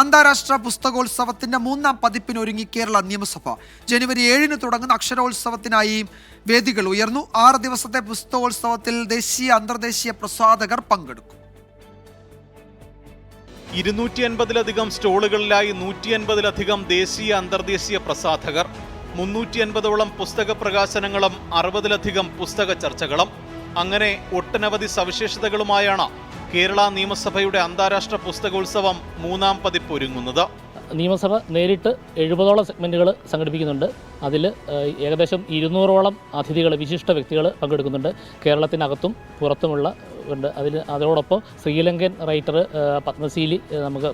അന്താരാഷ്ട്ര പുസ്തകോത്സവത്തിന്റെ 3ാം പതിപ്പിനൊരുങ്ങി കേരള നിയമസഭ. ജനുവരി 7-ന് തുടങ്ങുന്ന അക്ഷരോത്സവത്തിനായി വേദികൾ ഉയർന്നു. 6 ദിവസത്തെ പുസ്തകോത്സവത്തിൽ ദേശീയ അന്തർദേശീയ പ്രസാധകർ പങ്കെടുക്കും. 250-ലധികം സ്റ്റോളുകളിലായി 150-ലധികം ദേശീയ അന്തർദേശീയ പ്രസാധകർ, 350ഓളം പുസ്തക പ്രകാശനങ്ങളും 60-ലധികം പുസ്തക ചർച്ചകളും, അങ്ങനെ ഒട്ടനവധി സവിശേഷതകളുമായാണ് കേരള നിയമസഭയുടെ അന്താരാഷ്ട്ര പുസ്തകോത്സവം 3ാം പതിപ്പ് ഒരുങ്ങുന്നത്. നിയമസഭ നേരിട്ട് 70ഓളം സെഗ്മെൻറ്റുകൾ സംഘടിപ്പിക്കുന്നുണ്ട്. അതിൽ ഏകദേശം 200ഓളം അതിഥികൾ, വിശിഷ്ട വ്യക്തികൾ പങ്കെടുക്കുന്നുണ്ട്. കേരളത്തിനകത്തും പുറത്തുമുള്ള ഉണ്ട്. അതോടൊപ്പം ശ്രീലങ്കൻ റൈറ്റർ പത്മശ്രീ നമുക്ക്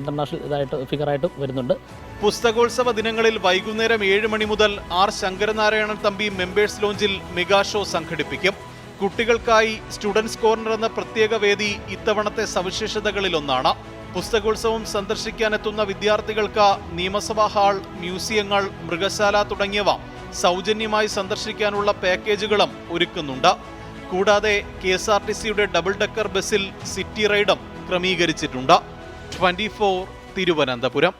ഇൻ്റർനാഷണൽ ഫിഗറായിട്ട് വരുന്നുണ്ട്. പുസ്തകോത്സവ ദിനങ്ങളിൽ വൈകുന്നേരം 7 മണി മുതൽ ആർ ശങ്കരനാരായണൻ തമ്പി മെമ്പേഴ്സ് ലോഞ്ചിൽ മെഗാ ഷോ സംഘടിപ്പിക്കും. കുട്ടികൾക്കായി സ്റ്റുഡൻസ് കോർണർ എന്ന പ്രത്യേക വേദി ഇത്തവണത്തെ സവിശേഷതകളിലൊന്നാണ്. പുസ്തകോത്സവം സന്ദർശിക്കാനെത്തുന്ന വിദ്യാർത്ഥികൾക്ക് നിയമസഭാ ഹാൾ, മ്യൂസിയങ്ങൾ, മൃഗശാല തുടങ്ങിയവ സൗജന്യമായി സന്ദർശിക്കാനുള്ള പാക്കേജുകളും ഒരുക്കുന്നുണ്ട്. കൂടാതെ KSRTCയുടെ ഡബിൾ ഡെക്കർ ബസ്സിൽ സിറ്റി റൈഡും ക്രമീകരിച്ചിട്ടുണ്ട്. 24 തിരുവനന്തപുരം.